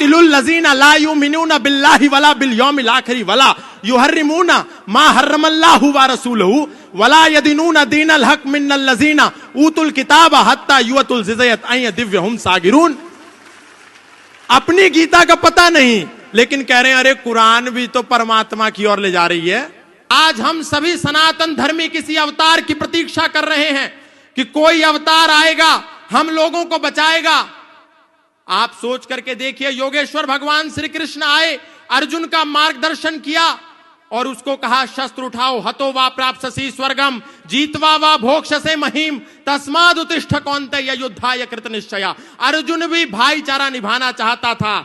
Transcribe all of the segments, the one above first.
कातिलुल लजीना ला युमिनूना बिल्लाहि वला बिल यौमिल आखिर वला युहर्रिमूना मा हर्रमल्लाहु व रसूलुहु वला यदीनूना दीनल हक मिनल लजीना ऊतुल किताब हत्ता युअतुल जिज़यत अय दिव्यहुम सागिरून। अपनी गीता का पता नहीं, लेकिन कह रहे हैं अरे कुरान भी तो परमात्मा की ओर ले जा रही है। आज हम सभी सनातन धर्मी किसी अवतार की प्रतीक्षा कर रहे हैं कि कोई अवतार आएगा, हम लोगों को बचाएगा। आप सोच करके देखिए, योगेश्वर भगवान श्री कृष्ण आए, अर्जुन का मार्गदर्शन किया और उसको कहा शस्त्र उठाओ, हतो वा प्राप्स्यसि स्वर्गम जीतवा वा भोक्ष्यसे महीम तस्माद् उत्तिष्ठ कौन्तेय युद्धाय कृत निश्चया। अर्जुन भी भाईचारा निभाना चाहता था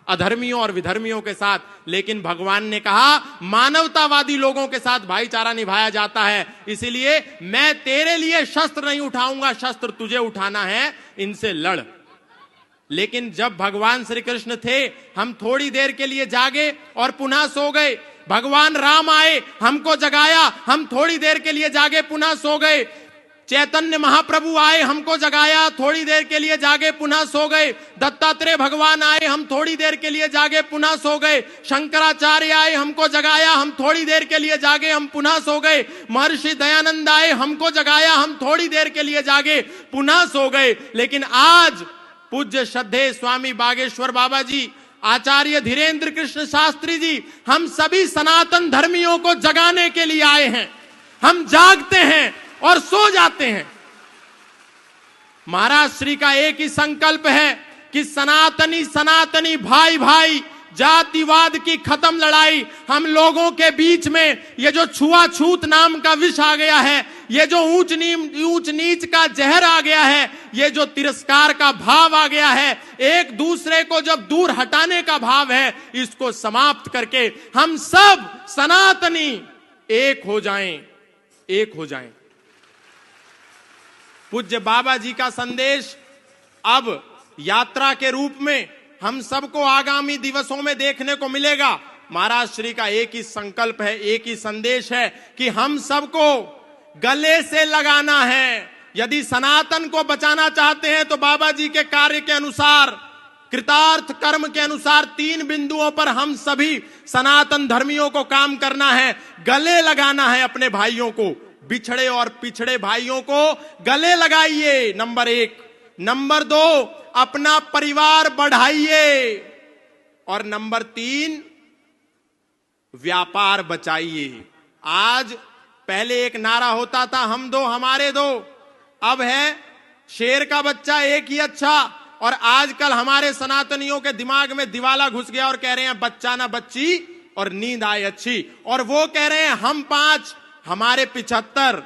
अधर्मियों और विधर्मियों के साथ, लेकिन भगवान ने कहा मानवतावादी लोगों के साथ भाईचारा निभाया जाता है, इसीलिए मैं तेरे लिए शस्त्र नहीं उठाऊंगा, शस्त्र तुझे उठाना है, इनसे लड़। लेकिन जब भगवान श्री कृष्ण थे, हम थोड़ी देर के लिए जागे और पुनः सो गए। भगवान राम आए, हमको जगाया, हम थोड़ी देर के लिए जागे, पुनः सो गए। चैतन्य महाप्रभु आए, हमको जगाया, थोड़ी देर के लिए जागे, पुनः सो गए। दत्तात्रेय भगवान आए, हम थोड़ी देर के लिए जागे, पुनः सो गए। शंकराचार्य आए, हमको जगाया, हम थोड़ी देर के लिए जागे, हम पुनः सो गए। महर्षि दयानंद आए, हमको जगाया, हम थोड़ी देर के लिए जागे, पुनः सो गए। लेकिन आज पूज्य श्रद्धेय स्वामी बागेश्वर बाबा जी, आचार्य धीरेन्द्र कृष्ण शास्त्री जी, हम सभी सनातन धर्मियों को जगाने के लिए आए हैं। हम जागते हैं और सो जाते हैं। महाराज श्री का एक ही संकल्प है कि सनातनी सनातनी भाई भाई, जातिवाद की खत्म लड़ाई। हम लोगों के बीच में ये जो छुआछूत नाम का विष आ गया है, ये जो ऊंच नीच का जहर आ गया है, ये जो तिरस्कार का भाव आ गया है, एक दूसरे को जब दूर हटाने का भाव है, इसको समाप्त करके हम सब सनातनी एक हो जाएं, एक हो जाएं। पूज्य बाबा जी का संदेश अब यात्रा के रूप में हम सबको आगामी दिवसों में देखने को मिलेगा। महाराज श्री का एक ही संकल्प है, एक ही संदेश है कि हम सबको गले से लगाना है। यदि सनातन को बचाना चाहते हैं तो बाबा जी के कार्य के अनुसार, कृतार्थ कर्म के अनुसार 3 बिंदुओं पर हम सभी सनातन धर्मियों को काम करना है। गले लगाना है अपने भाइयों को, बिछड़े और पिछड़े भाइयों को गले लगाइए, नंबर 1। नंबर 2, अपना परिवार बढ़ाइए, और नंबर 3, व्यापार बचाइए। आज पहले एक नारा होता था, हम दो हमारे दो, अब है शेर का बच्चा एक ही अच्छा। और आजकल हमारे सनातनियों के दिमाग में दिवाला घुस गया और कह रहे हैं बच्चा ना बच्ची और नींद आए अच्छी। और वो कह रहे हैं हम 5 हमारे 75,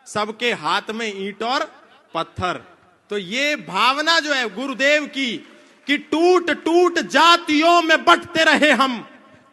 सबके हाथ में ईंट और पत्थर। तो ये भावना जो है गुरुदेव की कि टूट टूट जातियों में बंटते रहे हम,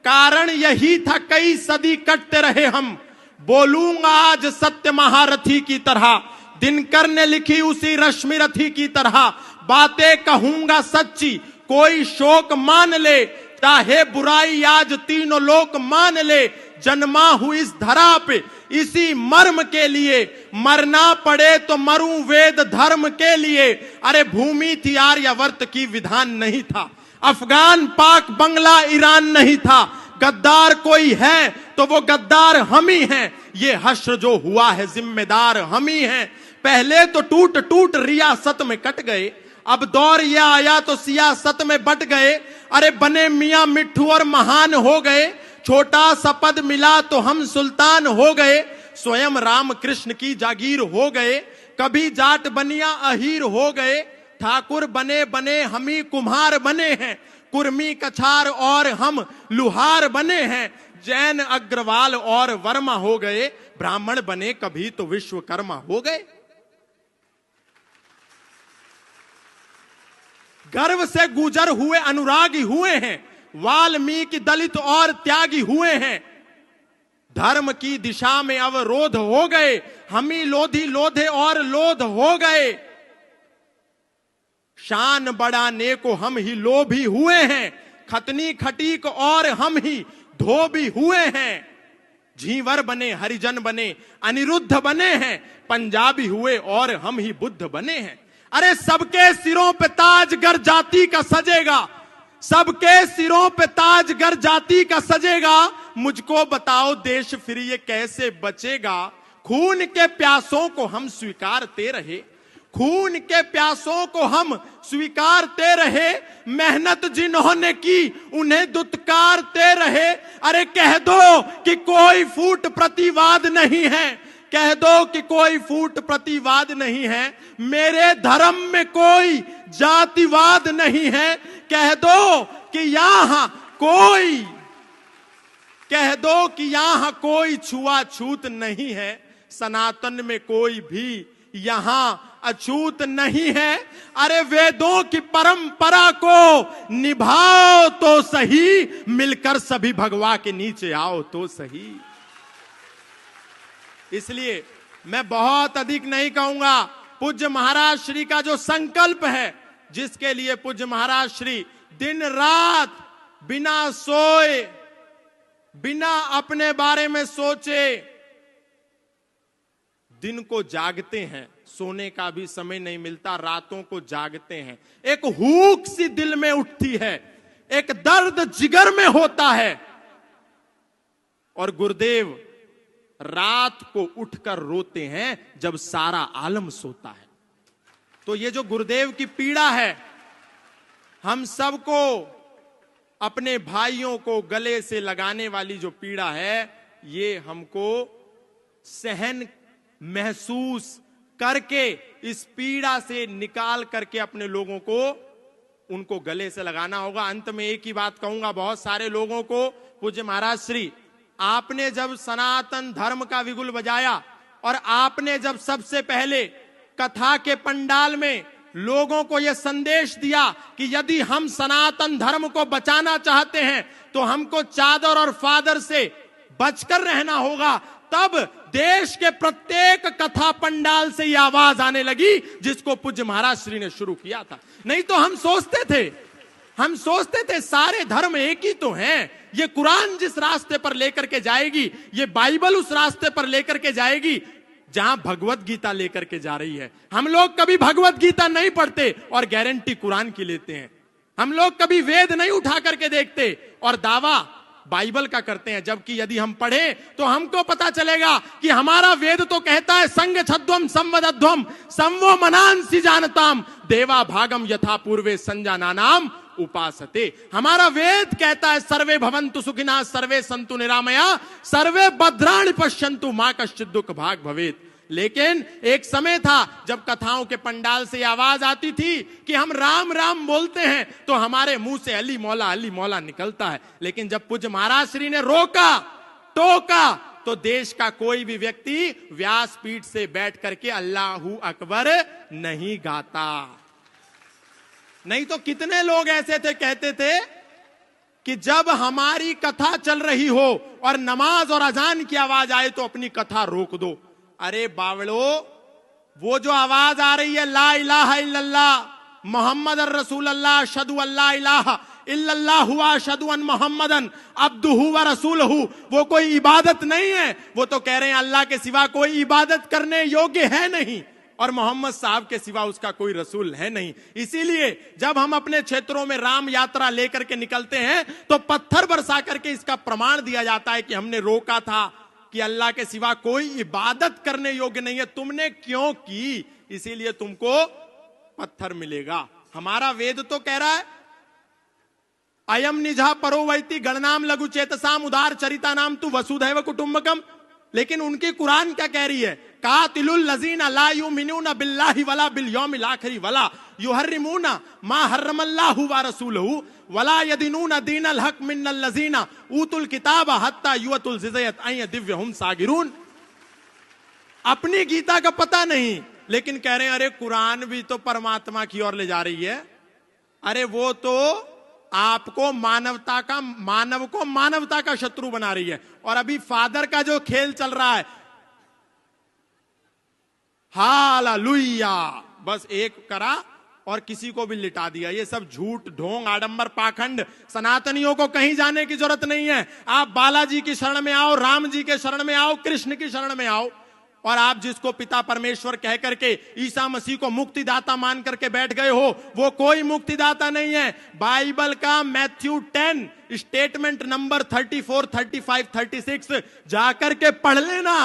कारण यही था कई सदी कटते रहे हम। बोलूंगा आज सत्य महारथी की तरह, दिनकर ने लिखी उसी रश्मि रथी की तरह। बातें कहूंगा सच्ची, कोई शोक मान ले, चाहे बुराई आज तीनों लोक मान ले। जन्मा हूं इस धरा पे इसी मर्म के लिए, मरना पड़े तो मरूं वेद धर्म के लिए। अरे भूमि थी आर्यावर्त की, विधान नहीं था। अफगान पाक बंगला ईरान नहीं था। गद्दार कोई है तो वो गद्दार हम ही हैं। ये हश्र जो हुआ है जिम्मेदार हम ही हैं। पहले तो टूट टूट रियासत में कट गए, अब दौर यह आया तो सियासत में बट गए। अरे बने मियां मिट्ठू और महान हो गए, छोटा सा पद मिला तो हम सुल्तान हो गए। स्वयं राम कृष्ण की जागीर हो गए, कभी जाट बनिया अहीर हो गए। ठाकुर बने बने हम ही कुम्हार बने हैं, कुर्मी कछार और हम लुहार बने हैं। जैन अग्रवाल और वर्मा हो गए, ब्राह्मण बने कभी तो विश्वकर्मा हो गए। गर्व से गुजर हुए अनुरागी हुए हैं, वाल्मीकि दलित और त्यागी हुए हैं। धर्म की दिशा में अवरोध हो गए, हम ही लोधी लोधे और लोध हो गए। शान बढ़ाने को हम ही लोभी हुए हैं, खतनी खटीक और हम ही धोबी हुए हैं। झींवर बने हरिजन बने अनिरुद्ध बने हैं, पंजाबी हुए और हम ही बुद्ध बने हैं। अरे सबके सिरों पे ताज गर जाति का सजेगा, सबके सिरों पे ताज गर जाति का सजेगा, मुझको बताओ देश फिर ये कैसे बचेगा। खून के प्यासों को हम स्वीकारते रहे, खून के प्यासों को हम स्वीकारते रहे, मेहनत जिन्होंने की उन्हें दुत्कारते रहे। अरे कह दो कि कोई फूट प्रतिवाद नहीं है, कह दो कि कोई फूट प्रतिवाद नहीं है, मेरे धर्म में कोई जातिवाद नहीं है। कह दो कि यहां कोई, कह दो कि यहां कोई छुआछूत नहीं है, सनातन में कोई भी यहां अछूत नहीं है। अरे वेदों की परंपरा को निभाओ तो सही, मिलकर सभी भगवा के नीचे आओ तो सही। इसलिए मैं बहुत अधिक नहीं कहूंगा, पूज्य महाराज श्री का जो संकल्प है, जिसके लिए पूज्य महाराज श्री दिन रात बिना सोए, बिना अपने बारे में सोचे दिन को जागते हैं, सोने का भी समय नहीं मिलता, रातों को जागते हैं। एक हूक सी दिल में उठती है, एक दर्द जिगर में होता है, और गुरुदेव रात को उठकर रोते हैं जब सारा आलम सोता है। तो ये जो गुरुदेव की पीड़ा है, हम सबको, अपने भाइयों को गले से लगाने वाली जो पीड़ा है, ये हमको सहन महसूस करके इस पीड़ा से निकाल करके अपने लोगों को, उनको गले से लगाना होगा। अंत में एक ही बात कहूंगा बहुत सारे लोगों को, पूज्य महाराज श्री, आपने जब सनातन धर्म का विगुल बजाया और आपने जब सबसे पहले कथा के पंडाल में लोगों को यह संदेश दिया कि यदि हम सनातन धर्म को बचाना चाहते हैं तो हमको चादर और फादर से बचकर रहना होगा, तब देश के प्रत्येक कथा पंडाल से यह आवाज आने लगी जिसको पूज्य महाराज श्री ने शुरू किया था। नहीं तो हम सोचते थे सारे धर्म एक ही तो हैं, ये कुरान जिस रास्ते पर लेकर के जाएगी, ये बाइबल उस रास्ते पर लेकर के जाएगी जहां भगवत गीता लेकर के जा रही है। हम लोग कभी भगवत गीता नहीं पढ़ते और गारंटी कुरान की लेते हैं। हम लोग कभी वेद नहीं उठा करके देखते और दावा बाइबल का करते हैं, जबकि यदि हम पढ़े तो हमको पता चलेगा कि हमारा वेद तो कहता है संग छद्वम संवदध्वम संवो मनांसि जानताम देवा भागम यथा पूर्वे संजानानाम उपासते। हमारा वेद कहता है सर्वे भवन्तु सुखिनः सर्वे सन्तु निरामया सर्वे भद्राणि पश्यन्तु मा कश्चित् दुःख भाग भवेत्। लेकिन एक समय था जब कथाओं के पंडाल से आवाज आती थी कि हम राम राम बोलते हैं तो हमारे मुंह से अली मौला निकलता है। लेकिन जब पूज्य महाराज श्री ने रोका टोका तो देश का कोई भी व्यक्ति व्यासपीठ से बैठ करके अल्लाहू अकबर नहीं गाता। नहीं तो कितने लोग ऐसे थे, कहते थे कि जब हमारी कथा चल रही हो और नमाज और अजान की आवाज आए तो अपनी कथा रोक दो। अरे बावड़ो, वो जो आवाज आ रही है ला इलाहा इल्लल्लाह मोहम्मद रसूल अल्लाह अशहदु अल्ला इलाहा इल्लल्लाह हुआ अशहदु अन मोहम्मदन अब्दुहु व रसूलहु, वो कोई इबादत नहीं है। वो तो कह रहे हैं अल्लाह के सिवा कोई इबादत करने योग्य है नहीं और मोहम्मद साहब के सिवा उसका कोई रसूल है नहीं। इसीलिए जब हम अपने क्षेत्रों में राम यात्रा लेकर के निकलते हैं तो पत्थर बरसा करके इसका प्रमाण दिया जाता है कि हमने रोका था कि अल्लाह के सिवा कोई इबादत करने योग्य नहीं है, तुमने क्यों की, इसीलिए तुमको पत्थर मिलेगा। हमारा वेद तो कह रहा है अयम निजा परो वैति गणनाम लघु चेतसाम उदार चरिता नाम तु वसुधैव कुटुंबकम। लेकिन उनकी कुरान क्या कह रही है, कातिलुल लजीना ला युमिनूना बिल्लाहि वला बिल यौमिल आखिर वला युहर्रिमूना मा हर्रमल्लाहु व रसूलहु वला यदीनूना दीनल हक मिनल लजीना ऊतुल किताब हत्ता युअतुल जिज़यत अय दिव्यहुम सागिरून। अपनी गीता का पता नहीं, लेकिन कह रहे हैं अरे कुरान भी तो परमात्मा की ओर ले जा रही है। अरे वो तो आपको मानवता का शत्रु बना रही है। और अभी फादर का जो खेल चल रहा है, हालेलुया, बस एक करा और किसी को भी लिटा दिया। ये सब झूठ ढोंग आडंबर पाखंड, सनातनियों को कहीं जाने की जरूरत नहीं है। आप बालाजी की शरण में आओ, राम जी के शरण में आओ, कृष्ण की शरण में आओ। और आप जिसको पिता परमेश्वर कह करके ईसा मसीह को मुक्तिदाता मान करके बैठ गए हो, वो कोई मुक्तिदाता नहीं है। बाइबल का मैथ्यू 10 स्टेटमेंट नंबर 34, 35, 36 जाकर के पढ़ लेना।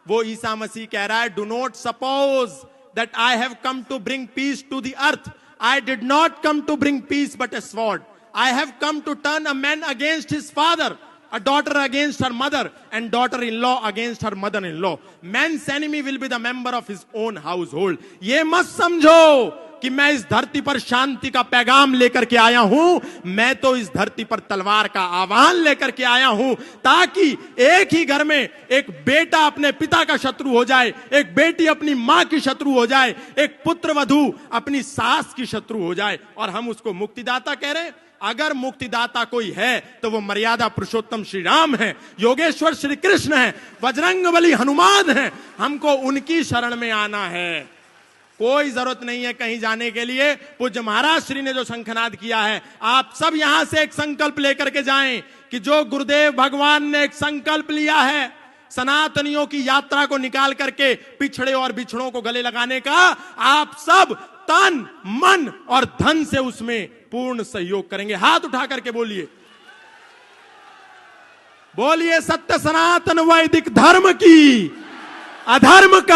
वो ईसा मसीह कह रहा है, do not suppose that I have come to bring peace to the earth, I did not come to bring peace but a sword, I have come to turn a man against his father, a daughter against her mother, and daughter-in-law against her mother-in-law. Man's enemy will be the member of his own household. ये मत समझो कि मैं इस धरती पर शांति का पैगाम लेकर के आया हूं, मैं तो इस धरती पर तलवार का आह्वान लेकर के आया हूं, ताकि एक ही घर में एक बेटा अपने पिता का शत्रु हो जाए, एक बेटी अपनी मां की शत्रु हो जाए, एक पुत्र वधू अपनी सास की शत्रु हो जाए, और हम उसको मुक्तिदाता कह रहे हैं। अगर मुक्तिदाता कोई है तो वो मर्यादा पुरुषोत्तम श्री राम है, योगेश्वर श्री कृष्ण है, बजरंगबली हनुमान है। हमको उनकी शरण में आना है, कोई जरूरत नहीं है कहीं जाने के लिए। पूज्य महाराज श्री ने जो शंखनाद किया है, आप सब यहां से एक संकल्प लेकर के जाएं कि जो गुरुदेव भगवान ने एक संकल्प लिया है सनातनियों की यात्रा को निकाल करके पिछड़े और बिछड़ों को गले लगाने का, आप सब तन मन और धन से उसमें पूर्ण सहयोग करेंगे। हाथ उठा करके बोलिए, बोलिए सत्य सनातन वैदिक धर्म की, अधर्म का